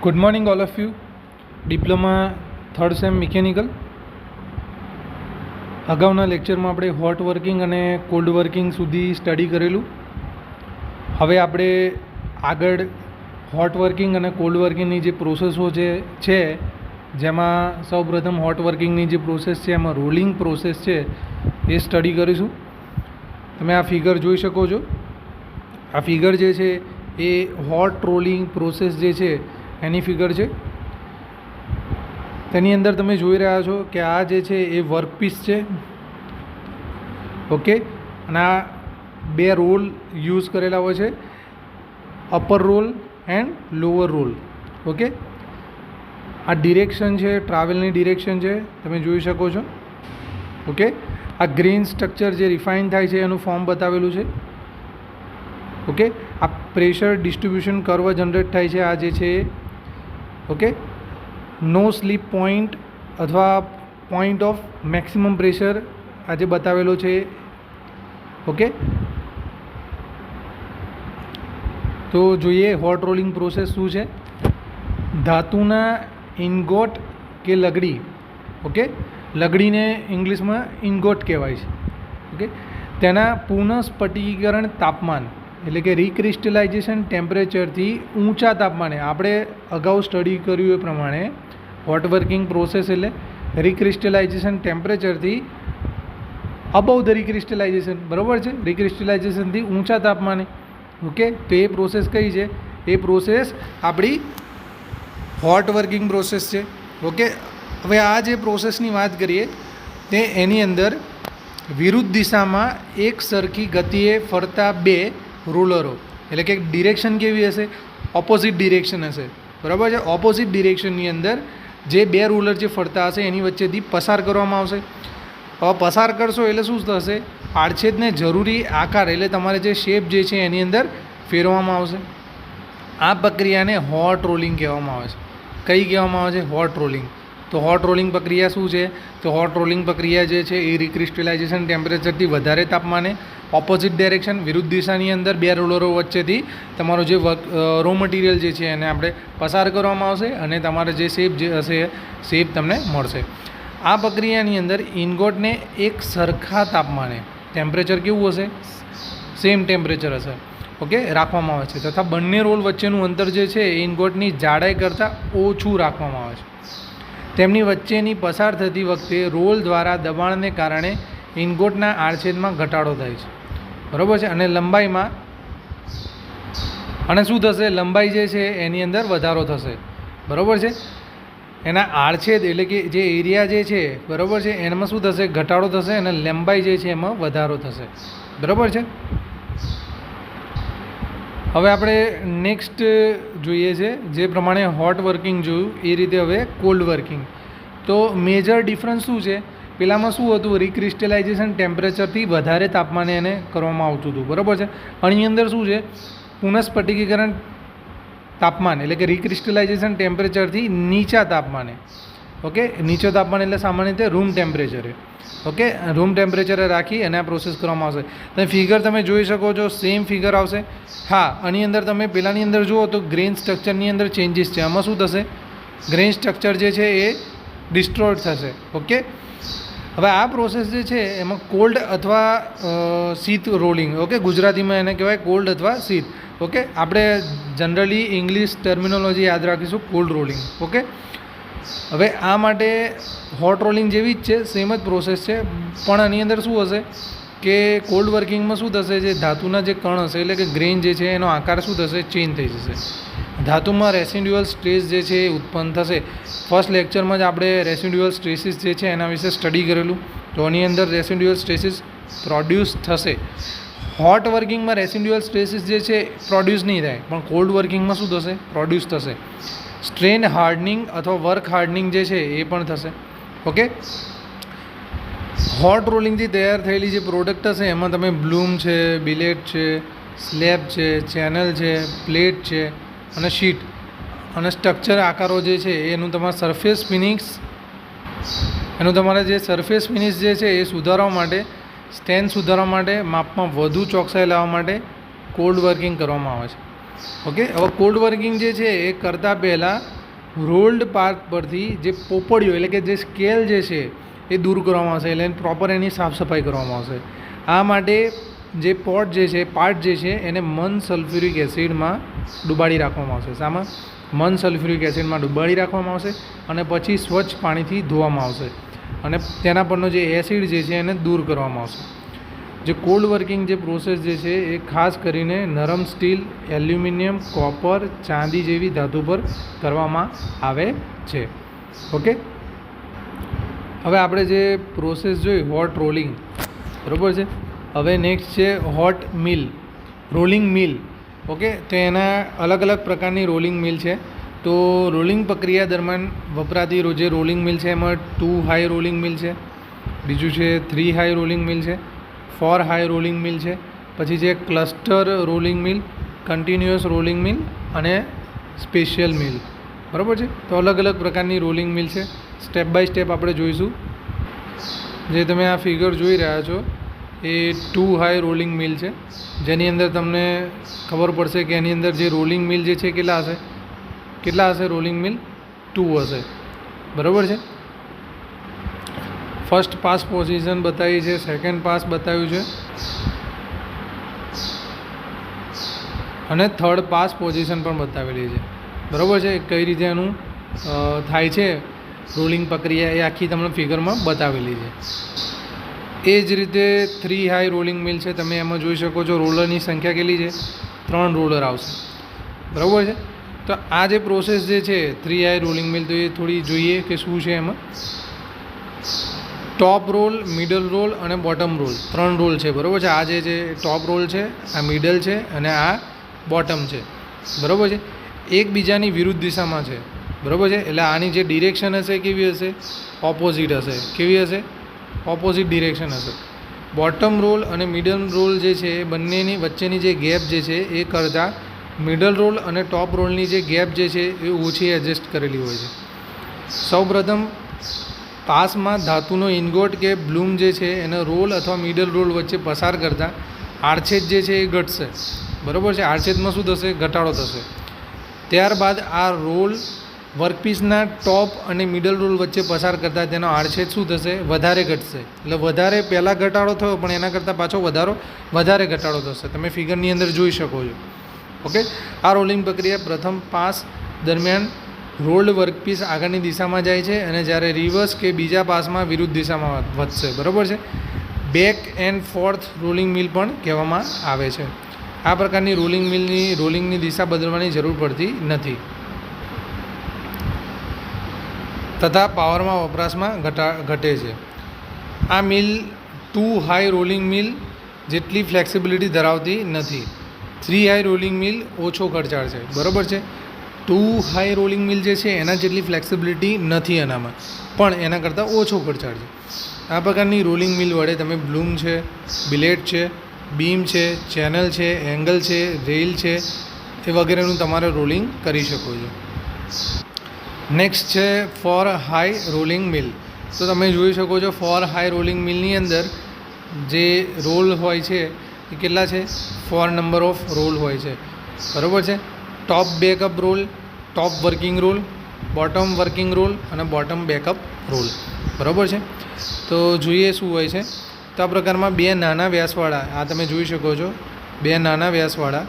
Good morning all of you. Diploma third sem mechanical. અગાઉના લેક્ચરમાં આપણે હોટ વર્કિંગ અને કોલ્ડ વર્કિંગ સુધી સ્ટડી કરેલું. હવે આપણે આગળ હોટ વર્કિંગ અને કોલ્ડ વર્કિંગની જે પ્રોસેસો છે જેમાં સૌપ્રથમ હોટ વર્કિંગની જે પ્રોસેસ છે એમાં રોલિંગ પ્રોસેસ છે એ સ્ટડી કરીશું. તમે આ ફિગર જોઈ શકો છો. આ ફિગર જે છે એ હોટ રોલિંગ પ્રોસેસ જે છે એની ફિગર છે. તેની અંદર તમે જોઈ રહ્યા છો કે આ જે છે એ વર્કપીસ છે. ઓકે, અને આ બે રોલ યુઝ કરેલા હોય છે, upper roll and lower roll. Okay, આ ડિરેક્શન છે, ટ્રાવેલની ડિરેક્શન છે, તમે જોઈ શકો છો. ઓકે, આ ગ્રેન સ્ટ્રક્ચર જે રિફાઇન થાય છે એનું ફોર્મ બતાવેલું છે. ઓકે, આ પ્રેશર ડિસ્ટ્રીબ્યુશન કર્વ જનરેટ થાય છે આ જે છે. ઓકે, નો સ્લીપ પોઈન્ટ અથવા પોઈન્ટ ઓફ મેક્સિમમ પ્રેશર આજે બતાવેલો છે. ઓકે, તો જોઈએ હોટ રોલિંગ પ્રોસેસ શું છે. ધાતુના ઇન્ગોટ કે લગડી, ઓકે, લગડીને ઇંગ્લિશમાં ઇન્ગોટ કહેવાય છે. ઓકે, તેના પુનઃસ્ફટિકીકરણ તાપમાન એટલે કે રિક્રિસ્ટલાઇઝેશન ટેમ્પરેચરથી ઊંચા તાપમાને, આપણે અગાઉ સ્ટડી કર્યું એ પ્રમાણે હોટ વર્કિંગ પ્રોસેસ એટલે રિક્રિસ્ટલાઇઝેશન ટેમ્પરેચરથી અબવ ધ રિક્રિસ્ટલાઇઝેશન, બરાબર છે, રિક્રિસ્ટલાઇઝેશનથી ઊંચા તાપમાને. ઓકે, તો એ પ્રોસેસ કઈ છે? એ પ્રોસેસ આપણી હોટ વર્કિંગ પ્રોસેસ છે. ઓકે, હવે આ જે પ્રોસેસની વાત કરીએ તે એની અંદર વિરુદ્ધ દિશામાં એક સરખી ગતિએ ફરતા બે રોલરો, એટલે કે ડિરેક્શન કેવી હશે? ઓપોઝિટ ડિરેક્શન હશે, બરાબર છે. ઓપોઝિટ ડિરેક્શનની અંદર જે બે રોલર જે ફરતા હશે એની વચ્ચેથી પસાર કરવામાં આવશે. હવે પસાર કરશો એટલે શું થશે? આડછેદને જરૂરી આકાર એટલે તમારે જે શેપ જે છે એની અંદર ફેરવવામાં આવશે. આ પ્રક્રિયાને હોટ રોલિંગ કહેવામાં આવે છે. કઈ કહેવામાં આવે છે? Hot rolling. તો હોટ રોલિંગ પ્રક્રિયા શું છે? તો હોટ રોલિંગ પ્રક્રિયા જે છે એ રિક્રિસ્ટલાઇઝેશન ટેમ્પરેચરથી વધારે તાપમાને ઓપોઝિટ ડાયરેક્શન વિરુદ્ધ દિશાની અંદર બે રોલરો વચ્ચેથી તમારો જે રો મટીરિયલ જે છે એને આપણે પસાર કરવામાં આવશે અને તમારે જે શેપ જે હશે શેપ તમને મળશે. આ પ્રક્રિયાની અંદર ઇન્ગોટને એક સરખા તાપમાને, ટેમ્પરેચર કેવું હશે? સેમ ટેમ્પરેચર હશે. ઓકે, રાખવામાં આવે છે તથા બંને રોલ વચ્ચેનું અંતર જે છે એ ઇન્ગોટની જાડાઈ કરતાં ઓછું રાખવામાં આવે છે. તેમની વચ્ચેની પસાર થતી વખતે રોલ દ્વારા દબાણને કારણે ઇન્ગોટના આડછેદમાં ઘટાડો થાય છે, બરાબર છે, અને લંબાઈમાં અને શું થશે? લંબાઈ જે છે એની અંદર વધારો થશે, બરાબર છે. એના આડછેદ એટલે કે જે એરિયા જે છે, બરાબર છે, એમાં શું થશે? ઘટાડો થશે અને લંબાઈ જે છે એમાં વધારો થશે, બરાબર છે. હવે આપણે નેક્સ્ટ જોઈએ છે જે પ્રમાણે હોટ વર્કિંગ જોયું એ રીતે હવે કોલ્ડ વર્કિંગ. તો મેજર ડિફરન્સ શું છે? પેલામાં શું હતું? રિક્રિસ્ટલાઇઝેશન ટેમ્પરેચરથી વધારે તાપમાને એને કરવામાં આવતું હતું, બરાબર છે. આની અંદર શું છે? પુનઃસ્ફટિકીકરણ તાપમાન એટલે કે રિક્રિસ્ટલાઇઝેશન ટેમ્પરેચરથી નીચા તાપમાને. ઓકે, નીચો તાપમાન એટલે સામાન્ય રીતે રૂમ ટેમ્પરેચરે. ઓકે, રૂમ ટેમ્પરેચરે રાખી અને આ પ્રોસેસ કરવામાં આવશે. તમે ફિગર તમે જોઈ શકો છો, સેમ ફિગર આવશે. હા, આની અંદર તમે પહેલાંની અંદર જુઓ તો ગ્રેન સ્ટ્રક્ચરની અંદર ચેન્જીસ છે. આમાં શું થશે? ગ્રેન સ્ટ્રક્ચર જે છે એ ડિસ્ટ્રોય થશે. ઓકે, હવે આ પ્રોસેસ જે છે એમાં કોલ્ડ અથવા શીત રોલિંગ, ઓકે, ગુજરાતીમાં એને કહેવાય કોલ્ડ અથવા શીત. ઓકે, આપણે જનરલી ઇંગ્લિશ ટર્મિનોલોજી યાદ રાખીશું, કોલ્ડ રોલિંગ. ઓકે, હવે આ માટે હોટ રોલિંગ જેવી જ છે, સેમ જ પ્રોસેસ છે, પણ આની અંદર શું હશે કે કોલ્ડ વર્કિંગમાં શું થશે? જે ધાતુના જે કણ હશે એટલે કે ગ્રેન જે છે એનો આકાર શું થશે? ચેન્જ થઈ જશે. ધાતુમાં રેસિડ્યુઅલ સ્ટ્રેસ જે છે એ ઉત્પન્ન થશે. ફર્સ્ટ લેક્ચરમાં જ આપણે રેસિડ્યુઅલ સ્ટ્રેસીસ જે છે એના વિશે સ્ટડી કરેલું, તો આની અંદર રેસિડ્યુઅલ સ્ટ્રેસીસ પ્રોડ્યુસ થશે. હોટ વર્કિંગમાં રેસિડ્યુઅલ સ્ટ્રેસીસ જે છે પ્રોડ્યુસ નહીં થાય, પણ કોલ્ડ વર્કિંગમાં શું થશે? પ્રોડ્યુસ થશે. સ્ટ્રેન હાર્ડનિંગ અથવા વર્ક હાર્ડનિંગ જે છે એ પણ થશે. ઓકે, હોટ રોલિંગથી તૈયાર થયેલી જે પ્રોડક્ટ હશે એમાં તમે બ્લૂમ છે, બિલેટ છે, સ્લેબ છે, ચેનલ છે, પ્લેટ છે અને શીટ અને સ્ટ્રક્ચર આકારો જે છે એનું તમારે સરફેસ ફિનિશ, એનું તમારે જે સરફેસ ફિનિશ જે છે એ સુધારવા માટે, સ્ટ્રેન્થ સુધારવા માટે, માપમાં વધુ ચોકસાઈ લાવવા માટે કોલ્ડ વર્કિંગ કરવામાં આવે છે. ઓકે, હવે કોલ્ડ વર્કિંગ જે છે એ કરતાં પહેલાં રોલ્ડ પાર્ટ પરથી જે પોપડીઓ એટલે કે જે સ્કેલ જે છે એ દૂર કરવામાં આવશે, એટલે પ્રોપર એની સાફ સફાઈ કરવામાં આવશે. આ માટે જે પોટ જે છે પાર્ટ જે છે એને મન સલ્ફ્યુરિક એસિડમાં ડુબાડી રાખવામાં આવશે. શામાં? મન સલ્ફ્યુરિક એસિડમાં ડુબાડી રાખવામાં આવશે અને પછી સ્વચ્છ પાણીથી ધોવામાં આવશે અને તેના પરનો જે એસિડ જે છે એને દૂર કરવામાં આવશે. જે કોલ્ડ વર્કિંગ જે પ્રોસેસ જે છે એ ખાસ કરીને નરમ સ્ટીલ, એલ્યુમિનિયમ, કોપર, ચાંદી જેવી ધાતુ પર કરવામાં આવે છે. ઓકે, હવે આપણે જે પ્રોસેસ જોઈ હોટ રોલિંગ, બરાબર છે. હવે નેક્સ્ટ છે હોટ મિલ, રોલિંગ મિલ. ઓકે, તો એના અલગ અલગ પ્રકારની રોલિંગ મિલ છે. તો રોલિંગ પ્રક્રિયા દરમિયાન વપરાતી જે રોલિંગ મિલ છે એમાં 2 હાઈ રોલિંગ મિલ છે, બીજું છે 3 હાઈ રોલિંગ મિલ છે, 4 હાઈ રોલિંગ મિલ છે, પછી છે ક્લસ્ટર રોલિંગ મિલ, કન્ટિન્યુઅસ રોલિંગ મિલ અને સ્પેશિયલ મિલ. બરાબર છે. તો અલગ અલગ પ્રકારની રોલિંગ મિલ છે. સ્ટેપ બાય સ્ટેપ આપણે જોઈશું. જે તમે આ ફિગર જોઈ રહ્યા છો એ 2 હાઈ રોલિંગ મિલ છે, જેની અંદર તમને ખબર પડશે કે એની અંદર જે રોલિંગ મિલ જે છે કેટલા હશે રોલિંગ મિલ 2 હશે. બરાબર છે. ફર્સ્ટ પાસ પોઝિશન બતાવી છે, સેકન્ડ પાસ બતાવ્યું છે અને થર્ડ પાસ પોઝિશન પણ બતાવેલી છે. બરાબર છે. કઈ રીતે એનું થાય છે રોલિંગ પ્રક્રિયા એ આખી તમને ફિગરમાં બતાવેલી છે. એ જ રીતે 3 હાઈ રોલિંગ મિલ છે. તમે એમાં જોઈ શકો છો રોલરની સંખ્યા કેટલી છે, 3 રોલર આવશે. બરાબર છે. તો આ જે પ્રોસેસ જે છે 3 હાઈ રોલિંગ મિલ, તો એ થોડી જોઈએ કે શું છે એમાં. ટોપ રોલ, મિડલ રોલ અને બોટમ રોલ, 3 રોલ છે. બરાબર છે. આ જે ટોપ રોલ છે, આ મિડલ છે અને આ બોટમ છે. બરાબર છે. એકબીજાની વિરુદ્ધ દિશામાં છે. બરાબર છે. એટલે આની જે ડિરેક્શન હશે કેવી હશે, ઓપોઝિટ હશે. કેવી હશે? ઓપોઝિટ ડિરેક્શન હશે. બોટમ રોલ અને મિડલ રોલ જે છે એ બંનેની વચ્ચેની જે ગેપ જે છે એ કરતાં મિડલ રોલ અને ટોપ રોલની જે ગેપ જે છે એ ઓછી એડજસ્ટ કરેલી હોય છે. સૌપ્રથમ પાસમાં ધાતુનો ઇન્ગોટ કે બ્લૂમ જે છે એને રોલ અથવા મિડલ રોલ વચ્ચે પસાર કરતાં આડછેદ જે છે એ ઘટશે. બરાબર છે. આડછેદમાં શું થશે? ઘટાડો થશે. ત્યારબાદ આ રોલ વર્કપીસના ટોપ અને મિડલ રોલ વચ્ચે પસાર કરતાં તેનો આડછેદ શું થશે? વધારે ઘટશે. એટલે વધારે પહેલાં ઘટાડો થયો પણ એના કરતાં પાછો વધારે ઘટાડો થશે. તમે ફિગરની અંદર જોઈ શકો છો. ઓકે, આ રોલિંગ પ્રક્રિયા પ્રથમ પાસ દરમિયાન રોલ્ડ વર્કપીસ આગળની દિશામાં જાય છે અને જ્યારે રિવર્સ કે બીજા પાસમાં વિરુદ્ધ દિશામાં વધશે. બરાબર છે. બેક એન્ડ ફોર્થ રોલિંગ મિલ પણ કહેવામાં આવે છે. આ પ્રકારની રોલિંગની દિશા બદલવાની જરૂર પડતી નથી તથા પાવરમાં વપરાશમાં ઘટે છે. આ મિલ 2 હાઈ રોલિંગ મિલ જેટલી ફ્લેક્સિબિલિટી ધરાવતી નથી. 3 હાઈ રોલિંગ મિલ ઓછો ખર્ચાળ છે. બરાબર છે. 2 હાઈ રોલિંગ મિલ જે છે એના જેટલી ફ્લેક્સિબિલિટી નથી એનામાં, પણ એના કરતાં ઓછો ખર્ચાળ છે. આ પ્રકારની રોલિંગ મિલ વડે તમે બ્લૂમ છે, બિલેટ છે, બીમ છે, ચેનલ છે, એંગલ છે, રેલ છે એ વગેરેનું તમારે રોલિંગ કરી શકો છો. નેક્સ્ટ છે 4 હાઈ રોલિંગ મિલ. તો તમે જોઈ શકો છો 4 હાઈ રોલિંગ મિલની અંદર જે રોલ હોય છે એ કેટલા છે? 4 નંબર ઓફ રોલ હોય છે. બરાબર છે. Top backup roll, top working roll, bottom working roll અને બોટમ બેકઅપ રોલ. બરાબર છે. તો જોઈએ શું હોય છે. તો આ પ્રકારમાં 2 નાના વ્યાસવાળા, આ તમે જોઈ શકો છો, 2 નાના વ્યાસવાળા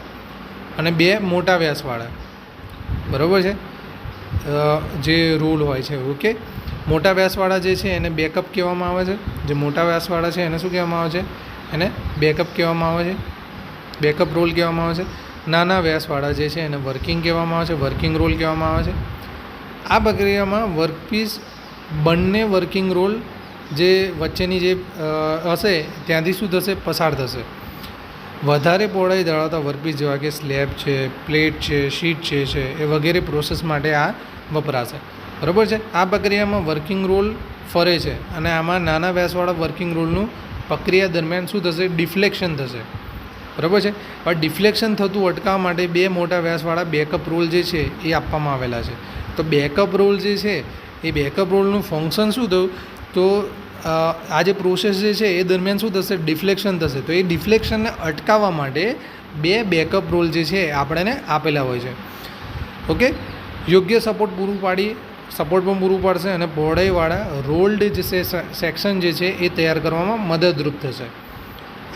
અને 2 મોટા વ્યાસવાળા. બરાબર છે. જે રોલ હોય છે. ઓકે, મોટા વ્યાસવાળા જે છે એને બેકઅપ કહેવામાં આવે છે. જે મોટા વ્યાસવાળા છે એને શું કહેવામાં આવે છે? એને બેકઅપ કહેવામાં આવે છે, બેકઅપ રોલ કહેવામાં આવે છે. નાના વ્યાસવાળા જે છે એને વર્કિંગ કહેવામાં આવે છે, વર્કિંગ રોલ કહેવામાં આવે છે. આ પ્રક્રિયામાં વર્કપીસ બંને વર્કિંગ રોલ જે વચ્ચેની જે હશે ત્યાંથી શું થશે? પસાર થશે. વધારે પહોળાઈ ધરાવતા વર્કપીસ જેવા કે સ્લેબ છે, પ્લેટ છે, શીટ છે એ વગેરે પ્રોસેસ માટે આ વપરાશે. બરાબર છે. આ પ્રક્રિયામાં વર્કિંગ રોલ ફરે છે અને આમાં નાના વ્યાસવાળા વર્કિંગ રોલનું પ્રક્રિયા દરમિયાન શું થશે? ડિફ્લેક્શન થશે. બરાબર છે. પણ ડિફ્લેક્શન થતું અટકાવવા માટે 2 મોટા વ્યાસવાળા બેકઅપ રોલ જે છે એ આપવામાં આવેલા છે. તો બેકઅપ રોલ જે છે એ બેકઅપ રોલનું ફંક્શન શું થયું? તો આ જે પ્રોસેસ જે છે એ દરમિયાન શું થશે, ડિફ્લેક્શન થશે. તો એ ડિફ્લેક્શનને અટકાવવા માટે બે બેકઅપ રોલ જે છે આપણને આપેલા હોય છે. ઓકે, યોગ્ય સપોર્ટ પણ પૂરું પાડશે અને પહોળાઈવાળા રોલ્ડ જે સેક્શન જે છે એ તૈયાર કરવામાં મદદરૂપ થશે.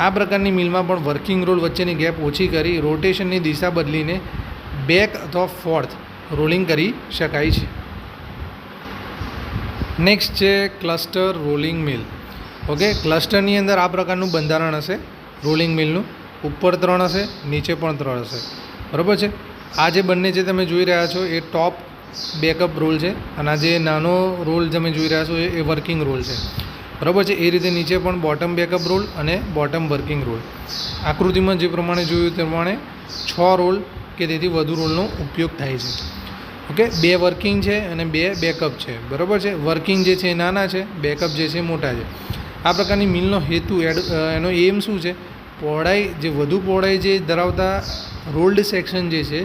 આ પ્રકારની મિલમાં પણ વર્કિંગ રોલ વચ્ચેની ગેપ ઓછી કરી રોટેશનની દિશા બદલીને બેક અથવા ફોર્થ રોલિંગ કરી શકાય છે. નેક્સ્ટ છે ક્લસ્ટર રોલિંગ મિલ. ઓકે, ક્લસ્ટરની અંદર આ પ્રકારનું બંધારણ હશે રોલિંગ મિલનું. ઉપર 3 હશે, નીચે પણ 3 હશે. બરાબર છે. આ જે બંને જે તમે જોઈ રહ્યા છો એ ટોપ બેકઅપ રોલ છે અને આ જે નાનો રોલ તમે જોઈ રહ્યા છો એ વર્કિંગ રોલ છે. બરાબર છે. એ રીતે નીચે પણ બોટમ બેકઅપ રોલ અને બોટમ વર્કિંગ રોલ. આકૃતિમાં જે પ્રમાણે જોયું તે પ્રમાણે 6 રોલ કે તેથી વધુ રોલનો ઉપયોગ થાય છે. ઓકે, 2 વર્કિંગ છે અને 2 બેકઅપ છે. બરાબર છે. વર્કિંગ જે છે એ નાના છે, બેકઅપ જે છે એ મોટા છે. આ પ્રકારની મિલનો હેતુ એનો એમ શું છે, વધુ પહોળાઈ જે ધરાવતા રોલ્ડ સેક્શન જે છે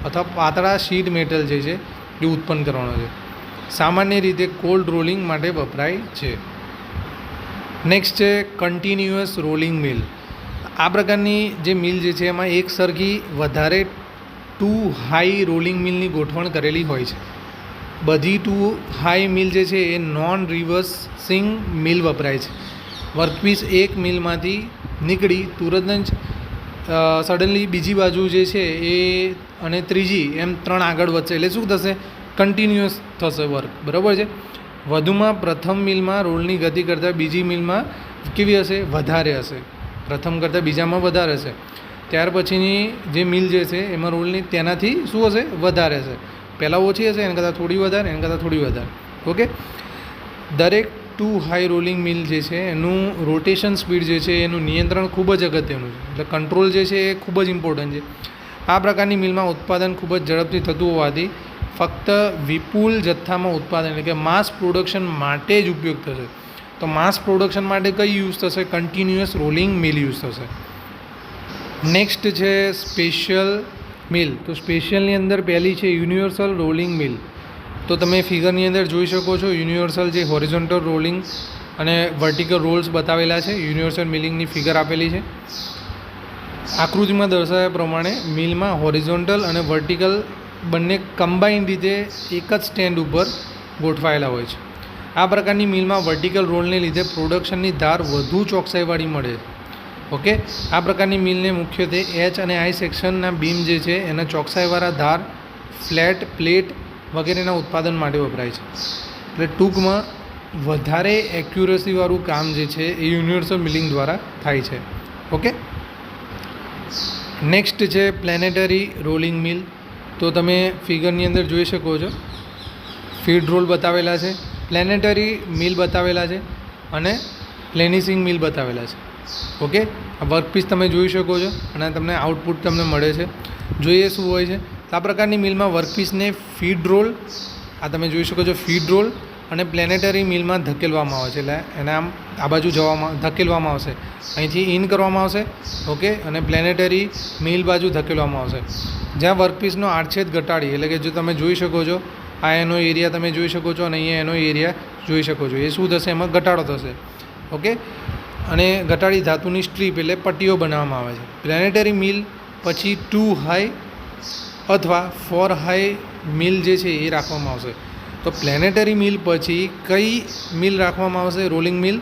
અથવા પાતળા શીટ મેટલ જે છે એ ઉત્પન્ન કરવાનો છે. સામાન્ય રીતે કોલ્ડ રોલિંગ માટે વપરાય છે. નેક્સ્ટ છે કન્ટિન્યુઅસ રોલિંગ મિલ. આ પ્રકારની જે મિલ જે છે એમાં એક સરખી વધારે 2 હાઈ રોલિંગ મિલની ગોઠવણ કરેલી હોય છે. બધી 2 હાઈ મિલ જે છે એ નોન રિવર્સિંગ મિલ વપરાય છે. વર્કપીસ એક મિલમાંથી નીકળી તુરંત જ સડનલી બીજી બાજુ જે છે એ અને ત્રીજી એમ 3 આગળ વધશે એટલે શું થશે, કન્ટિન્યુઅસ થશે વર્ક. બરાબર છે. વધુમાં પ્રથમ મિલમાં રોલની ગતિ કરતાં બીજી મિલમાં કેવી હશે, વધારે હશે. પ્રથમ કરતાં બીજામાં વધારે હશે. ત્યાર પછીની જે મિલ જે છે એમાં રોલની તેનાથી શું હશે, વધારે હશે. પહેલાં ઓછી હશે, એના કરતાં થોડી વધારે, એના કરતાં થોડી વધારે. ઓકે, દરેક 2 હાઈ રોલિંગ મિલ જે છે એનું રોટેશન સ્પીડ જે છે એનું નિયંત્રણ ખૂબ જ અગત્યનું છે. એટલે કંટ્રોલ જે છે એ ખૂબ જ ઇમ્પોર્ટન્ટ છે. આ પ્રકારની મિલમાં ઉત્પાદન ખૂબ જ ઝડપથી થતું હોવાથી ફક્ત વિપુલ જથ્થામાં ઉત્પાદન એટલે કે માસ પ્રોડક્શન માટે જ ઉપયોગ થશે. તો માસ પ્રોડક્શન માટે કઈ યુઝ થશે, કન્ટિન્યુઅસ રોલિંગ મિલ યુઝ થશે. નેક્સ્ટ છે સ્પેશિયલ મિલ. તો સ્પેશિયલની અંદર પહેલી છે યુનિવર્સલ રોલિંગ મિલ. તો તમે ફિગરની અંદર જોઈ શકો છો યુનિવર્સલ જે હોરિઝોન્ટલ રોલિંગ અને વર્ટિકલ રોલ્સ બતાવેલા છે. યુનિવર્સલ મિલિંગની ફિગર આપેલી છે. આકૃતિમાં દર્શાવ્યા પ્રમાણે મિલમાં હોરિઝોન્ટલ અને વર્ટિકલ બંને કમ્બાઇન્ડ રીતે એક જ સ્ટેન્ડ ઉપર ગોઠવાયેલા હોય છે. આ પ્રકારની મિલમાં વર્ટિકલ રોલને લીધે પ્રોડક્શનની ધાર વધુ ચોકસાઈવાળી મળે છે. ઓકે, આ પ્રકારની મિલને મુખ્યત્વે એચ અને આઈ સેક્શનના બીમ જે છે એના ચોકસાઈવાળા ધાર, ફ્લેટ પ્લેટ વગેરેના ઉત્પાદન માટે વપરાય છે. એટલે ટૂંકમાં વધારે એક્યુરસીવાળું કામ જે છે એ યુનિવર્સલ મિલિંગ દ્વારા થાય છે. ઓકે, નેક્સ્ટ છે પ્લેનેટરી રોલિંગ મિલ. તો તમે ફિગરની અંદર જોઈ શકો છો ફીડ રોલ બતાવેલા છે, પ્લેનેટરી મિલ બતાવેલા છે અને પ્લેનિસિંગ મિલ બતાવેલા છે. ઓકે, આ વર્કપીસ તમે જોઈ શકો છો અને તમને આઉટપુટ તમને મળે છે. જોઈએ શું હોય છે. આ પ્રકારની મિલમાં વર્કપીસને ફીડ રોલ, આ તમે જોઈ શકો છો ફીડ રોલ અને પ્લેનેટરી મિલમાં ધકેલવામાં આવે છે. એટલે એને આમ આ બાજુ ધકેલવામાં આવશે, અહીંથી ઇન કરવામાં આવશે. ઓકે, અને પ્લેનેટરી મિલ બાજુ ધકેલવામાં આવશે. જ્યાં વર્કપીસનો આડછેદ ઘટાડી એટલે કે જો તમે જોઈ શકો છો આ એનો એરિયા તમે જોઈ શકો છો અને અહીંયા એનો એરિયા જોઈ શકો છો, એ શું થશે, એમાં ઘટાડો થશે. ઓકે, અને ઘટાડી ધાતુની સ્ટ્રીપ એટલે પટ્ટીઓ બનાવવામાં આવે છે. પ્લેનેટરી મિલ પછી 2 હાઈ અથવા 4 હાઈ મિલ જે છે એ રાખવામાં આવશે. તો પ્લેનેટરી મિલ પછી કઈ મિલ રાખવામાં આવશે, રોલિંગ મિલ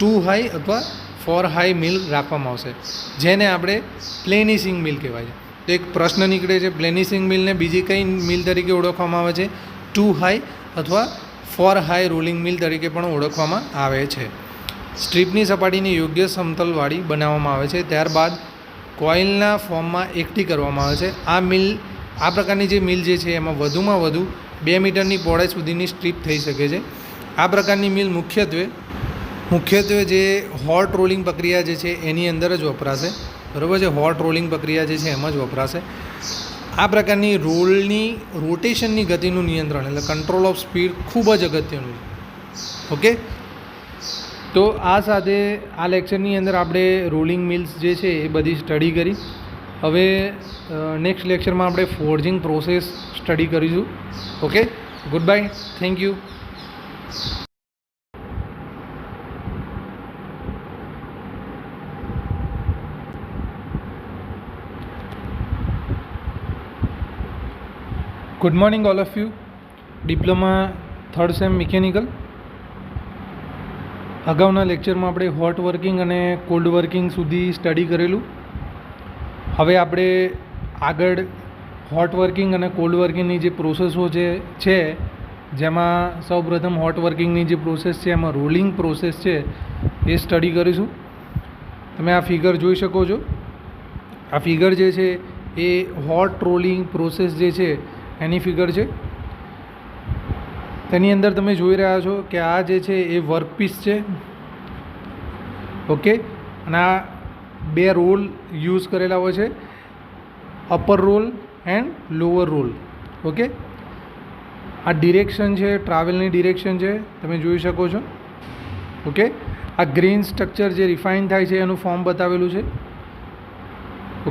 2 હાઈ અથવા 4 હાઈ મિલ રાખવામાં આવશે, જેને આપણે પ્લેનિસિંગ મિલ કહેવાય છે. તો એક પ્રશ્ન નીકળે છે, પ્લેનિસિંગ મિલને બીજી કઈ મિલ તરીકે ઓળખવામાં આવે છે, 2 હાઈ અથવા 4 હાઈ રોલિંગ મિલ તરીકે પણ ઓળખવામાં આવે છે. સ્ટ્રીપની સપાટીને યોગ્ય સમતલવાળી બનાવવામાં આવે છે, ત્યારબાદ કોઇલના ફોર્મમાં એકઠી કરવામાં આવે છે. આ પ્રકારની જે મિલ જે છે એમાં વધુમાં વધુ 2 મીટરની પહોળાઈ સુધીની સ્ટ્રીપ થઈ શકે છે. આ પ્રકારની મિલ મુખ્યત્વે જે હોટ રોલિંગ પ્રક્રિયા જે છે એની અંદર જ વપરાશે. બરાબર છે, હોટ રોલિંગ પ્રક્રિયા જે છે એમાં જ વપરાશે. આ પ્રકારની રોલની રોટેશનની ગતિનું નિયંત્રણ એટલે કંટ્રોલ ઓફ સ્પીડ ખૂબ જ અગત્યનું છે. ઓકે, તો આ સાથે આ લેક્ચરની અંદર આપણે રોલિંગ મિલ્સ જે છે એ બધી સ્ટડી કરી. હવે નેક્સ્ટ લેક્ચરમાં આપણે ફોર્જિંગ પ્રોસેસ સ્ટડી કરીશું. Okay, good bye, thank you. Good morning all of you. Diploma third sem mechanical. અગાઉના લેક્ચરમાં આપણે હોટ વર્કિંગ અને કોલ્ડ વર્કિંગ સુધી સ્ટડી કરેલું. હવે આપણે આગળ હોટ વર્કિંગ અને કોલ્ડ વર્કિંગની જે પ્રોસેસો છે જેમાં સૌપ્રથમ હોટ વર્કિંગની જે પ્રોસેસ છે એમાં રોલિંગ પ્રોસેસ છે એ સ્ટડી કરીશું. તમે આ ફિગર જોઈ શકો છો. આ ફિગર જે છે એ હોટ રોલિંગ પ્રોસેસ જે છે એની ફિગર છે. તેની અંદર તમે જોઈ રહ્યા છો કે આ જે છે એ વર્કપીસ છે. ઓકે, અને આ બે રોલ યુઝ કરેલા હોય છે, upper roll and lower roll. Okay, આ ડિરેક્શન છે, ટ્રાવેલની ડિરેક્શન છે, તમે જોઈ શકો છો. ઓકે, આ ગ્રેન સ્ટ્રક્ચર જે રિફાઇન થાય છે એનું ફોર્મ બતાવેલું છે.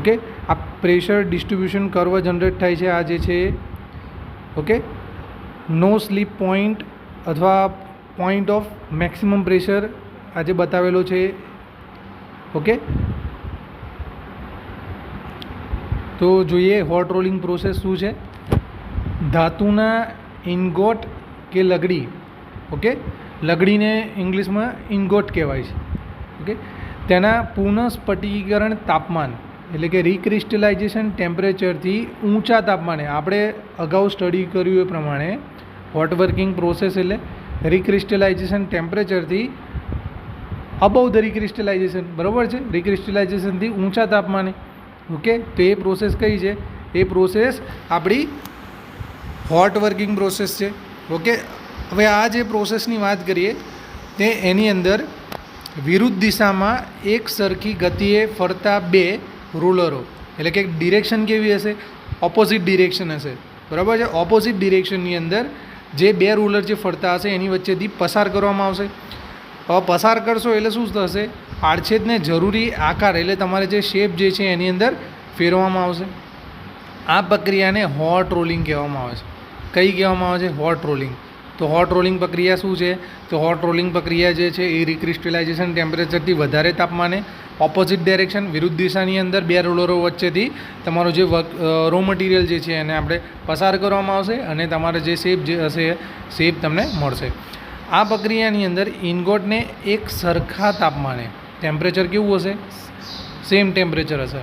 ઓકે, આ પ્રેશર ડિસ્ટ્રીબ્યુશન કર્વ જનરેટ થાય છે આ જે છે એ. ઓકે, નો સ્લીપ પોઈન્ટ અથવા પોઈન્ટ ઓફ મેક્સિમમ પ્રેશર આજે બતાવેલો છે. ઓકે, તો જોઈએ હોટ રોલિંગ પ્રોસેસ શું છે. ધાતુના ઇનગોટ કે લગડી, ઓકે, લગડીને ઇંગ્લિશમાં ઇનગોટ કહેવાય છે. ઓકે, તેના પુનઃસ્ફટિકીકરણ તાપમાન એટલે કે રિક્રિસ્ટલાઇઝેશન ટેમ્પરેચરથી ઊંચા તાપમાને, આપણે અગાઉ સ્ટડી કર્યું એ પ્રમાણે હોટ વર્કિંગ પ્રોસેસ એટલે રિક્રિસ્ટલાઇઝેશન ટેમ્પરેચરથી અબવ ધ રિક્રિસ્ટલાઇઝેશન, બરાબર છે, રિક્રિસ્ટલાઇઝેશનથી ઊંચા તાપમાને. ઓકે, તો એ પ્રોસેસ કઈ છે? એ પ્રોસેસ આપણી હોટ વર્કિંગ પ્રોસેસ છે. ઓકે, હવે આ જે પ્રોસેસની વાત કરીએ તે એની અંદર વિરુદ્ધ દિશામાં એક સરખી ગતિએ ફરતા બે રોલરો, એટલે કે ડિરેક્શન કેવી હશે? ઓપોઝિટ ડિરેક્શન હશે, બરાબર છે. ઓપોઝિટ ડિરેક્શનની અંદર જે બે રોલર જે ફરતા હશે એની વચ્ચેથી પસાર કરવામાં આવશે. હવે પસાર કરશો એટલે શું થશે? આડછેદને જરૂરી આકાર એટલે તમારે જે શેપ જે છે એની અંદર ફેરવવામાં આવશે. આ પ્રક્રિયાને હોટ રોલિંગ કહેવામાં આવે છે. કઈ કહેવામાં આવે છે? Hot rolling. તો હોટ રોલિંગ પ્રક્રિયા શું છે? તો હોટ રોલિંગ પ્રક્રિયા જે છે એ રિક્રિસ્ટલાઇઝેશન ટેમ્પરેચરથી વધારે તાપમાને ઓપોઝિટ ડાયરેક્શન વિરુદ્ધ દિશાની અંદર બે રોલરો વચ્ચેથી તમારો જે રો મટીરિયલ જે છે એને આપણે પસાર કરવામાં આવશે અને તમારે જે શેપ જે હશે શેપ તમને મળશે. આ પ્રક્રિયાની અંદર ઇનગોટને એક સરખા તાપમાને, ટેમ્પરેચર કેવું હશે? સેમ ટેમ્પરેચર હશે.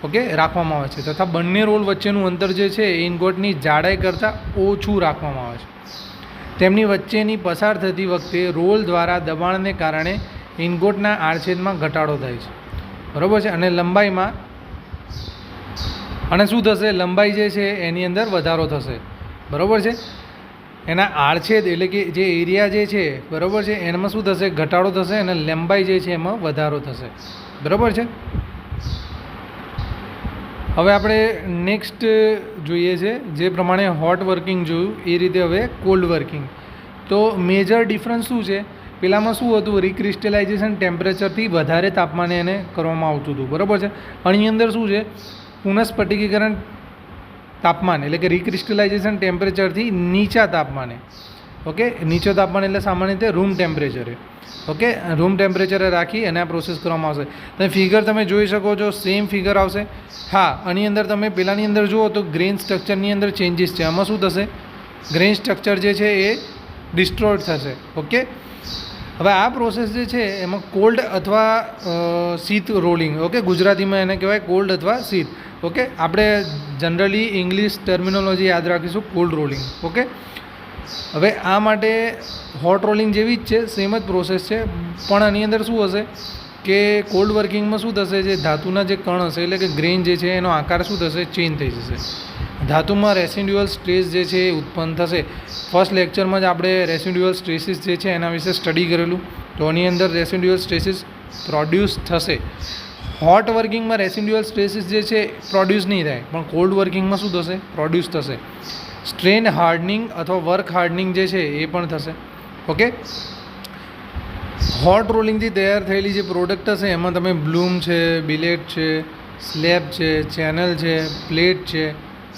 ઓકે, રાખવામાં આવે છે, તથા બંને રોલ વચ્ચેનું અંતર જે છે એ ઇનગોટની જાડાઈ કરતાં ઓછું રાખવામાં આવે છે. તેમની વચ્ચેની પસાર થતી વખતે રોલ દ્વારા દબાણને કારણે ઇનગોટના આડછેદમાં ઘટાડો થાય છે, બરાબર છે, અને લંબાઈમાં અને શું થશે? લંબાઈ જે છે એની અંદર વધારો થશે, બરાબર છે. એના આડછેદ એટલે કે જે એરિયા જે છે, બરાબર છે, એમાં શું થશે? ઘટાડો થશે અને લંબાઈ જે છે એમાં વધારો થશે, બરાબર છે. હવે આપણે નેક્સ્ટ જોઈએ છે જે પ્રમાણે હોટ વર્કિંગ જોયું એ રીતે હવે કોલ્ડ વર્કિંગ. તો મેજર ડિફરન્સ શું છે? પેલામાં શું હતું? રિક્રિસ્ટલાઇઝેશન ટેમ્પરેચરથી વધારે તાપમાને એને કરવામાં આવતું હતું, બરાબર છે. આની અંદર શું છે? પુનઃસ્ફટિકીકરણ તાપમાન એટલે કે રિક્રિસ્ટલાઇઝેશન ટેમ્પરેચરથી નીચા તાપમાને. ઓકે, નીચો તાપમાન એટલે સામાન્ય રીતે રૂમ ટેમ્પરેચરે. ઓકે, રૂમ ટેમ્પરેચરે રાખી અને આ પ્રોસેસ કરવામાં આવશે. તમે ફિગર તમે જોઈ શકો છો, સેમ ફિગર આવશે. હા, આની અંદર તમે પહેલાંની અંદર જુઓ તો ગ્રેન સ્ટ્રક્ચરની અંદર ચેન્જીસ છે. આમાં શું થશે? ગ્રેન સ્ટ્રક્ચર જે છે એ ડિસ્ટ્રોય થશે. ઓકે, હવે આ પ્રોસેસ જે છે એમાં કોલ્ડ અથવા શીત રોલિંગ, ઓકે, ગુજરાતીમાં એને કહેવાય કોલ્ડ અથવા શીત. ઓકે, આપણે જનરલી ઇંગ્લિશ ટર્મિનોલોજી યાદ રાખીશું, કોલ્ડ રોલિંગ. ઓકે, હવે આ માટે હોટ રોલિંગ જેવી જ છે, સેમ જ પ્રોસેસ છે, પણ આની અંદર શું હશે કે કોલ્ડ વર્કિંગમાં શું થશે? જે ધાતુના જે કણ હશે એટલે કે ગ્રેન જે છે એનો આકાર શું થશે? ચેન્જ થઈ જશે. ધાતુમાં રેસિડ્યુઅલ સ્ટ્રેસ જે છે એ ઉત્પન્ન થશે. ફર્સ્ટ લેક્ચરમાં જ આપણે રેસિડ્યુઅલ સ્ટ્રેસીસ જે છે એના વિશે સ્ટડી કરેલું, તો આની અંદર રેસિડ્યુઅલ સ્ટ્રેસીસ પ્રોડ્યુસ થશે. હોટ વર્કિંગમાં રેસિડ્યુઅલ સ્ટ્રેસીસ જે છે પ્રોડ્યુસ નહીં થાય, પણ કોલ્ડ વર્કિંગમાં શું થશે? પ્રોડ્યુસ થશે. સ્ટ્રેન હાર્ડનિંગ અથવા વર્ક હાર્ડનિંગ જે છે એ પણ થશે. ઓકે, હોટ રોલિંગથી તૈયાર થયેલી જે પ્રોડક્ટ હશે એમાં તમે બ્લૂમ છે, બિલેટ છે, સ્લેબ છે, ચેનલ છે, પ્લેટ છે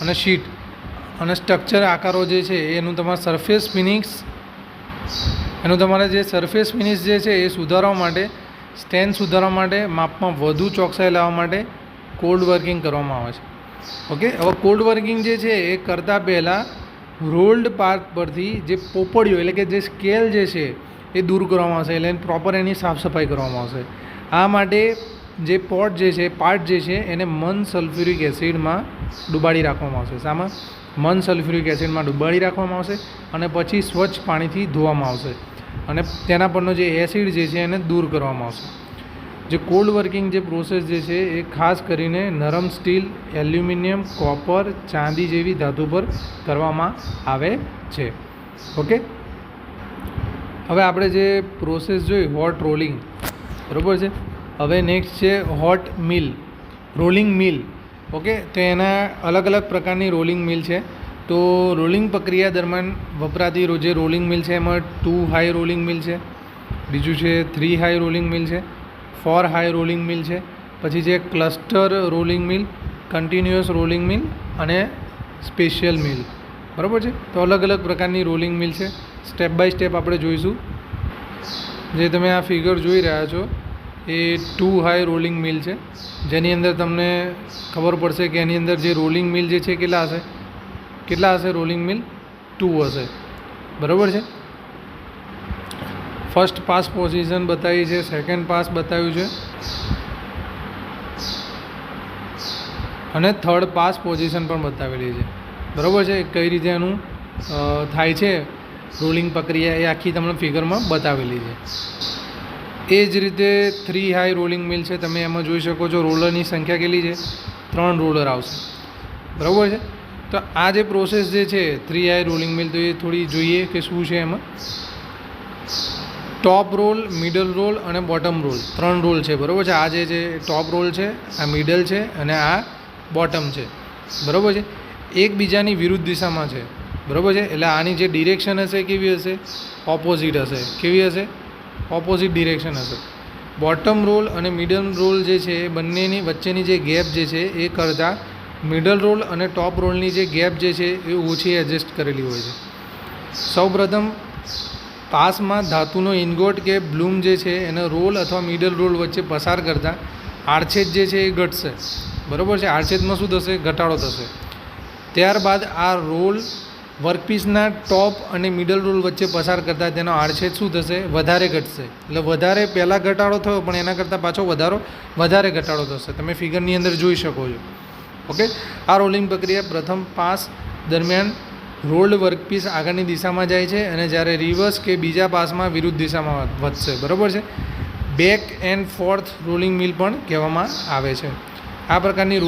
અને શીટ અને સ્ટ્રક્ચર આકારો જે છે એનું તમારે સરફેસ ફિનિશ જે છે એ સુધારવા માટે, સ્ટ્રેન્થ સુધારવા માટે, માપમાં વધુ ચોકસાઈ લાવવા માટે કોલ્ડ વર્કિંગ કરવામાં આવે છે. ઓકે, હવે કોલ્ડ વર્કિંગ જે છે એ કરતાં પહેલાં રોલ્ડ પાર્ટ પરથી જે પોપડીઓ એટલે કે જે સ્કેલ જે છે એ દૂર કરવામાં આવશે, એટલે પ્રોપર એની સાફ સફાઈ કરવામાં આવશે. આ માટે જે પોટ જે છે પાર્ટ જે છે એને મન સલ્ફ્યુરિક એસિડમાં ડુબાડી રાખવામાં આવશે. શામાં? મન સલ્ફ્યુરિક એસિડમાં ડુબાડી રાખવામાં આવશે અને પછી સ્વચ્છ પાણીથી ધોવામાં આવશે અને તેના પરનો જે એસિડ જે છે એને દૂર કરવામાં આવશે. જે કોલ્ડ વર્કિંગ જે પ્રોસેસ જે છે એ ખાસ કરીને નરમ સ્ટીલ, એલ્યુમિનિયમ, કોપર, ચાંદી જેવી ધાતુ પર કરવામાં આવે છે. ઓકે, હવે આપણે જે પ્રોસેસ જોઈ હોટ રોલિંગ, બરાબર છે. હવે નેક્સ્ટ છે હોટ મિલ, રોલિંગ મિલ. ઓકે, તો એના અલગ અલગ પ્રકારની રોલિંગ મિલ છે. તો રોલિંગ પ્રક્રિયા દરમિયાન વપરાતી જે રોલિંગ મિલ છે એમાં 2 હાઈ રોલિંગ મિલ છે, બીજું છે 3 હાઈ રોલિંગ મિલ છે, 4 હાઈ રોલિંગ મિલ છે, પછી છે ક્લસ્ટર રોલિંગ મિલ, કન્ટિન્યુઅસ રોલિંગ મિલ અને સ્પેશિયલ મિલ. બરાબર છે. તો અલગ અલગ પ્રકારની રોલિંગ મિલ છે. સ્ટેપ બાય સ્ટેપ આપણે જોઈશું. જે તમે આ ફિગર જોઈ રહ્યા છો એ 2 હાઈ રોલિંગ મિલ છે, જેની અંદર તમને ખબર પડશે કે એની અંદર જે રોલિંગ મિલ જે છે કેટલા હશે રોલિંગ મિલ 2 હશે. બરાબર છે. ફર્સ્ટ પાસ પોઝિશન બતાવી છે, સેકન્ડ પાસ બતાવ્યું છે અને થર્ડ પાસ પોઝિશન પણ બતાવેલી છે. બરાબર છે. કઈ રીતે એનું થાય છે રોલિંગ પ્રક્રિયા એ આખી તમને ફિગરમાં બતાવેલી છે. એ જ રીતે 3 હાઈ રોલિંગ મિલ છે. તમે એમાં જોઈ શકો છો રોલરની સંખ્યા કેટલી છે, 3 રોલર આવશે. બરાબર છે. તો આ જે પ્રોસેસ જે છે 3 હાઈ રોલિંગ મિલ, તો એ થોડી જોઈએ કે શું છે એમાં. ટોપ રોલ, મિડલ રોલ અને બોટમ રોલ, 3 રોલ છે. બરાબર છે. આ જે ટોપ રોલ છે, આ મિડલ છે અને આ બોટમ છે. બરાબર છે. એકબીજાની વિરુદ્ધ દિશામાં છે. બરાબર છે. એટલે આની જે ડિરેક્શન હશે કેવી હશે, ઓપોઝિટ હશે. કેવી હશે? ઓપોઝિટ ડિરેક્શન હશે. બોટમ રોલ અને મિડલ રોલ જે છે એ બંનેની વચ્ચેની જે ગેપ જે છે એ કરતાં મિડલ રોલ અને ટોપ રોલની જે ગેપ જે છે એ ઓછી એડજસ્ટ કરેલી હોય છે. સૌપ્રથમ પાસમાં ધાતુનો ઇન્ગોટ કે બ્લૂમ જે છે એને રોલ અથવા મિડલ રોલ વચ્ચે પસાર કરતાં આડછેદ જે છે એ ઘટશે. બરાબર છે. આડછેદમાં શું થશે? ઘટાડો થશે. ત્યારબાદ આ રોલ વર્કપીસના ટોપ અને મિડલ રોલ વચ્ચે પસાર કરતાં તેનો આડછેદ શું થશે? વધારે ઘટશે. એટલે વધારે પહેલાં ઘટાડો થયો પણ એના કરતાં પાછો વધારે ઘટાડો થશે. તમે ફિગરની અંદર જોઈ શકો છો. ઓકે, આ રોલિંગ પ્રક્રિયા પ્રથમ પાસ દરમિયાન રોલ્ડ વર્કપીસ આગળની દિશામાં જાય છે અને જ્યારે રિવર્સ કે બીજા પાસમાં વિરુદ્ધ દિશામાં વધશે. બરાબર છે. બેક એન્ડ ફોર્થ રોલિંગ મિલ પણ કહેવામાં આવે છે. આ પ્રકારની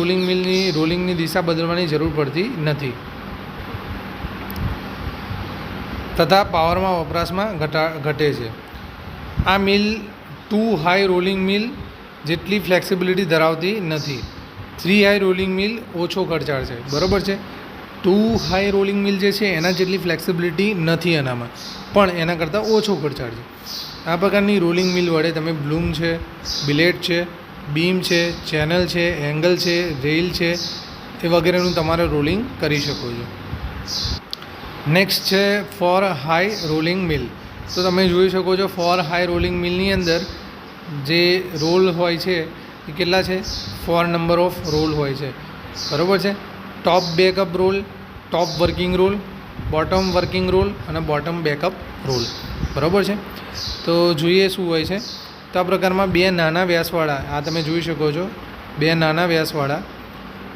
રોલિંગની દિશા બદલવાની જરૂર પડતી નથી તથા પાવરમાં વપરાશમાં ઘટે છે. આ મિલ 2 હાઈ રોલિંગ મિલ જેટલી ફ્લેક્સિબિલિટી ધરાવતી નથી. 3 હાઈ રોલિંગ મિલ ઓછો ખર્ચાળ છે. બરાબર છે. 2 હાઈ રોલિંગ મિલ જે છે એના જેટલી ફ્લેક્સિબિલિટી નથી એનામાં, પણ એના કરતાં ઓછો ખર્ચાળ છે. આ પ્રકારની રોલિંગ મિલ વડે તમે બ્લૂમ છે, બિલેટ છે, બીમ છે, ચેનલ છે, એંગલ છે, રેલ છે એ વગેરેનું તમારે રોલિંગ કરી શકો છો. નેક્સ્ટ છે 4 હાઈ રોલિંગ મિલ. તો તમે જોઈ શકો છો 4 હાઈ રોલિંગ મિલની અંદર જે રોલ હોય છે એ કેટલા છે? 4 નંબર ઓફ રોલ હોય છે. બરાબર છે. Top backup roll, top working roll, bottom working roll અને બોટમ બેકઅપ રોલ. બરાબર છે. તો જોઈએ શું હોય છે. તો આ પ્રકારમાં 2 નાના વ્યાસવાળા, આ તમે જોઈ શકો છો 2 નાના વ્યાસવાળા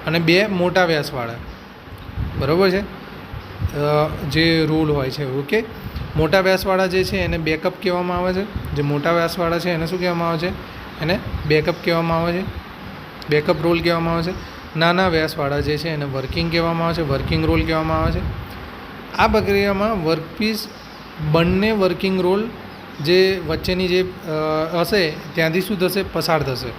અને 2 મોટા વ્યાસવાળા. બરાબર છે. જે રોલ હોય છે. ઓકે, મોટા વ્યાસવાળા જે છે એને બેકઅપ કહેવામાં આવે છે. જે મોટા વ્યાસવાળા છે એને શું કહેવામાં આવે છે? એને બેકઅપ કહેવામાં આવે છે, બેકઅપ રોલ કહેવામાં આવે છે. નાના વ્યાસવાળા જે છે એને વર્કિંગ કહેવામાં આવે છે, વર્કિંગ રોલ કહેવામાં આવે છે. આ પ્રક્રિયામાં વર્કપીસ બંને વર્કિંગ રોલ જે વચ્ચેની જે હશે ત્યાંથી શું થશે? પસાર થશે.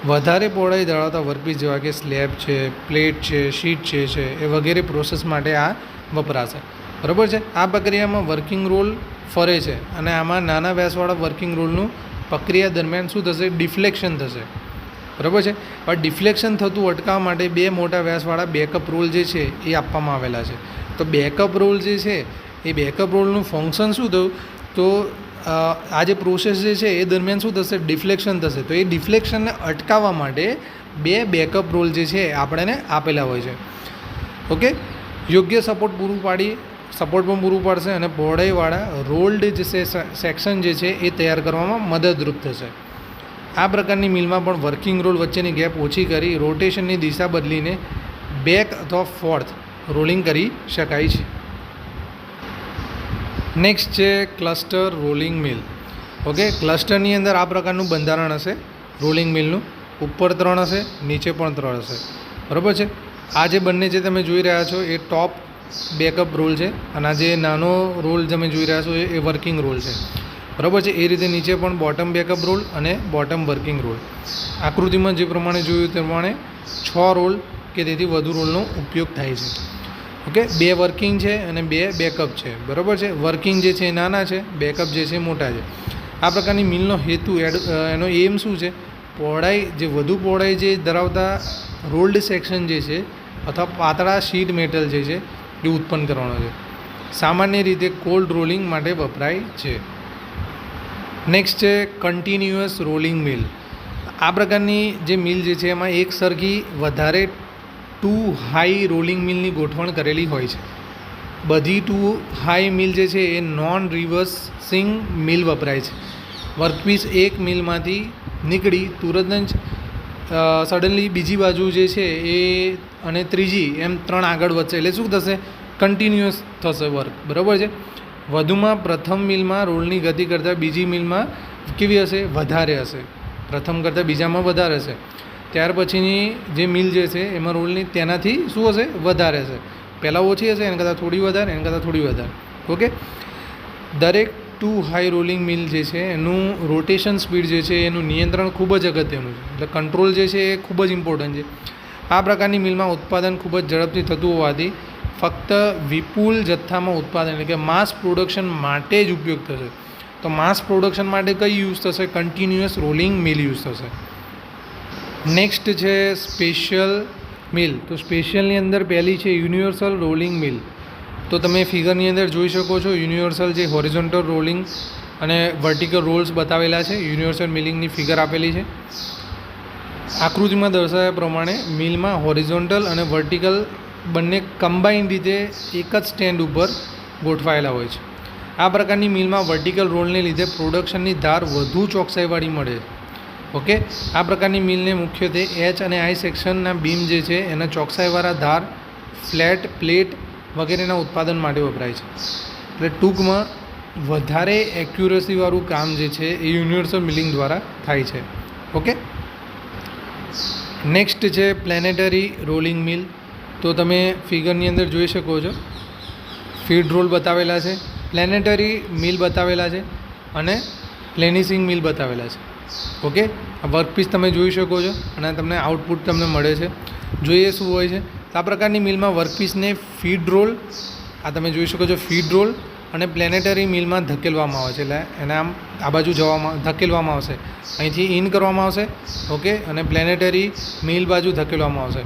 વધારે પહોળાઈ ધરાવતા વર્કપીસ જેવા કે સ્લેબ છે, પ્લેટ છે, શીટ છે એ વગેરે પ્રોસેસ માટે આ વપરાશે. બરાબર છે. આ પ્રક્રિયામાં વર્કિંગ રોલ ફરે છે અને આમાં નાના વ્યાસવાળા વર્કિંગ રોલનું પ્રક્રિયા દરમિયાન શું થશે? ડિફ્લેક્શન થશે. બરાબર છે. હવે ડિફ્લેક્શન થતું અટકાવવા માટે 2 મોટા વ્યાસવાળા બેકઅપ રોલ જે છે એ આપવામાં આવેલા છે. તો બેકઅપ રોલ જે છે એ બેકઅપ રોલનું ફંક્શન શું થયું? તો આ જે પ્રોસેસ જે છે એ દરમિયાન શું થશે, ડિફ્લેક્શન થશે. તો એ ડિફ્લેક્શનને અટકાવવા માટે બે બેકઅપ રોલ જે છે આપણને આપેલા હોય છે. ઓકે, યોગ્ય સપોર્ટ પણ પૂરું પાડશે અને પહોળાઈવાળા રોલ્ડ જે છે સેક્શન જે છે એ તૈયાર કરવામાં મદદરૂપ થશે. આ પ્રકારની મિલમાં પણ વર્કિંગ રોલ વચ્ચેની ગેપ ઓછી કરી રોટેશનની દિશા બદલીને બેક અથવા ફોર્થ રોલિંગ કરી શકાય છે. નેક્સ્ટ છે ક્લસ્ટર રોલિંગ મિલ. ઓકે, ક્લસ્ટરની અંદર આ પ્રકારનું બંધારણ હશે રોલિંગ મિલનું. ઉપર 3 હશે, નીચે પણ 3 હશે. બરાબર છે. આ જે બંને જે તમે જોઈ રહ્યા છો એ ટોપ બેકઅપ રોલ છે અને આ જે નાનો રોલ તમે જોઈ રહ્યા છો એ વર્કિંગ રોલ છે. બરાબર છે. એ રીતે નીચે પણ બોટમ બેકઅપ રોલ અને બોટમ વર્કિંગ રોલ. આકૃતિમાં જે પ્રમાણે જોયું તે પ્રમાણે 6 રોલ કે તેથી વધુ રોલનો ઉપયોગ થાય છે. ઓકે, 2 વર્કિંગ છે અને 2 બેકઅપ છે. બરાબર છે. વર્કિંગ જે છે એ નાના છે, બેકઅપ જે છે મોટા છે. આ પ્રકારની મિલનો હેતુ એનો એમ શું છે, વધુ પહોળાઈ જે ધરાવતા રોલ્ડ સેક્શન જે છે અથવા પાતળા શીટ મેટલ જે છે એ ઉત્પન્ન કરવાનો છે. સામાન્ય રીતે કોલ્ડ રોલિંગ માટે વપરાય છે. નેક્સ્ટ છે કન્ટિન્યુઅસ રોલિંગ મિલ. આ પ્રકારની જે મિલ જે છે એમાં એક સરખી વધારે 2 હાઈ રોલિંગ મિલની ગોઠવણ કરેલી હોય છે. બધી 2 હાઈ મિલ જે છે એ નોન રિવર્સિંગ મિલ વપરાય છે. વર્કપીસ એક મિલમાંથી નીકળી તુરંત જ સડનલી બીજી બાજુ જે છે એ અને ત્રીજી એમ 3 આગળ વધશે એટલે શું થશે, કન્ટિન્યુઅસ થશે વર્ક. બરાબર છે. વધુમાં પ્રથમ મિલમાં રોલની ગતિ કરતાં બીજી મિલમાં કેવી હશે, વધારે હશે. પ્રથમ કરતાં બીજામાં વધારે હશે. ત્યાર પછીની જે મિલ જે છે એમાં રોલની તેનાથી શું હશે, વધારે હશે. પહેલાં ઓછી હશે, એના કરતાં થોડી વધારે, એના કરતાં થોડી વધારે. ઓકે, દરેક 2 હાઈ રોલિંગ મિલ જે છે એનું રોટેશન સ્પીડ જે છે એનું નિયંત્રણ ખૂબ જ અગત્યનું છે. એટલે કંટ્રોલ જે છે એ ખૂબ જ ઇમ્પોર્ટન્ટ છે. આ પ્રકારની મિલમાં ઉત્પાદન ખૂબ જ ઝડપથી થતું હોવાથી ફક્ત વિપુલ જથ્થામાં ઉત્પાદન એટલે કે માસ પ્રોડક્શન માટે જ ઉપયોગ થશે. તો માસ પ્રોડક્શન માટે કઈ યુઝ થશે, કન્ટિન્યુઅસ રોલિંગ મિલ યુઝ થશે. નેક્સ્ટ છે સ્પેશિયલ મિલ. તો સ્પેશિયલની અંદર પહેલી છે યુનિવર્સલ રોલિંગ મિલ. તો તમે ફિગરની અંદર જોઈ શકો છો યુનિવર્સલ જે હોરિઝોન્ટલ રોલિંગ અને વર્ટિકલ રોલ્સ બતાવેલા છે. યુનિવર્સલ મિલિંગની ફિગર આપેલી છે. આકૃતિમાં દર્શાવ્યા પ્રમાણે મિલમાં હોરિઝોન્ટલ અને વર્ટિકલ બંને કમ્બાઇન્ડ રીતે એક જ સ્ટેન્ડ ઉપર ગોઠવાયેલા હોય છે. આ પ્રકારની મિલમાં વર્ટિકલ રોલને લીધે પ્રોડક્શનની ધાર વધુ ચોકસાઈવાળી મળે છે. ઓકે, આ પ્રકારની મિલને મુખ્યત્વે એચ અને આઈ સેક્શનના બીમ જે છે એના ચોકસાઈવાળા ધાર, ફ્લેટ પ્લેટ વગેરેના ઉત્પાદન માટે વપરાય છે. એટલે ટૂંકમાં વધારે એક્યુરસીવાળું કામ જે છે એ યુનિવર્સલ મિલિંગ દ્વારા થાય છે. ઓકે, નેક્સ્ટ છે પ્લેનેટરી રોલિંગ મિલ. તો તમે ફિગરની અંદર જોઈ શકો છો ફીડ રોલ બતાવેલા છે, પ્લેનેટરી મિલ બતાવેલા છે અને પ્લેનિસિંગ મિલ બતાવેલા છે. ઓકે, આ વર્કપીસ તમે જોઈ શકો છો અને તમને આઉટપુટ તમને મળે છે. જોઈએ શું હોય છે. આ પ્રકારની મિલમાં વર્કપીસને ફીડ રોલ, આ તમે જોઈ શકો છો ફીડ રોલ અને પ્લેનેટરી મિલમાં ધકેલવામાં આવે છે. એટલે એને આમ આ બાજુ ધકેલવામાં આવશે, અહીંથી ઇન કરવામાં આવશે. ઓકે, અને પ્લેનેટરી મિલ બાજુ ધકેલવામાં આવશે.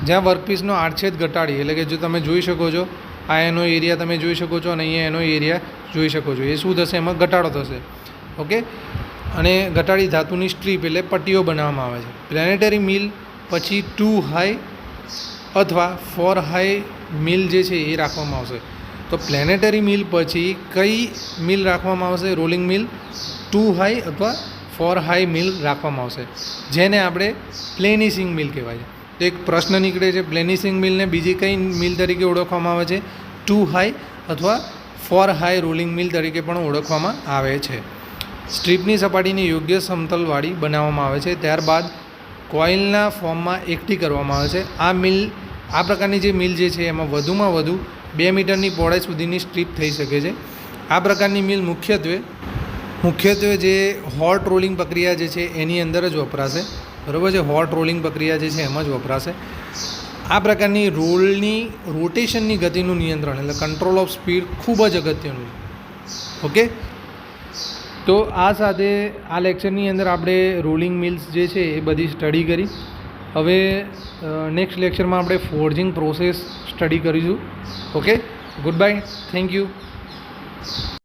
જ્યાં વર્કપીસનો આડછેદ ઘટાડી એટલે કે જો તમે જોઈ શકો છો આ એનો એરિયા તમે જોઈ શકો છો અને અહીંયા એનો એરિયા જોઈ શકો છો. એ શું થશે, એમાં ઘટાડો થશે. ઓકે, અને ઘટાડી ધાતુની સ્ટ્રીપ એટલે પટ્ટીઓ બનાવવામાં આવે છે. પ્લેનેટરી મિલ પછી 2 હાઈ અથવા 4 હાઈ મિલ જે છે એ રાખવામાં આવશે. તો પ્લેનેટરી મિલ પછી કઈ મિલ રાખવામાં આવશે, રોલિંગ મિલ 2 હાઈ અથવા 4 હાઈ મિલ રાખવામાં આવશે, જેને આપણે પ્લેનિસિંગ મિલ કહેવાય છે. તો એક પ્રશ્ન નીકળે છે, પ્લેનિસિંગ મિલને બીજી કઈ મિલ તરીકે ઓળખવામાં આવે છે, 2 હાઈ અથવા 4 હાઈ રોલિંગ મિલ તરીકે પણ ઓળખવામાં આવે છે. સ્ટ્રીપની સપાટીને યોગ્ય સમતલવાળી બનાવવામાં આવે છે, ત્યારબાદ કોઇલના ફોર્મમાં એકઠી કરવામાં આવે છે. આ પ્રકારની જે મિલ જે છે એમાં વધુમાં વધુ 2 મીટરની પહોળાઈ સુધીની સ્ટ્રીપ થઈ શકે છે. આ પ્રકારની મિલ મુખ્યત્વે જે હોટ રોલિંગ પ્રક્રિયા જે છે એની અંદર જ વપરાશે. બરાબર છે. હોટ રોલિંગ પ્રક્રિયા જે છે એમાં જ વપરાશે. આ પ્રકારની રોલની રોટેશનની ગતિનું નિયંત્રણ એટલે કંટ્રોલ ઓફ સ્પીડ ખૂબ જ અગત્યનું છે. ઓકે, તો આ સાથે આ લેક્ચરની અંદર આપણે રોલિંગ મિલ્સ જે છે એ બધી સ્ટડી કરી. હવે નેક્સ્ટ લેક્ચરમાં આપણે ફોર્જિંગ પ્રોસેસ સ્ટડી કરીશું. Okay, good bye, thank you.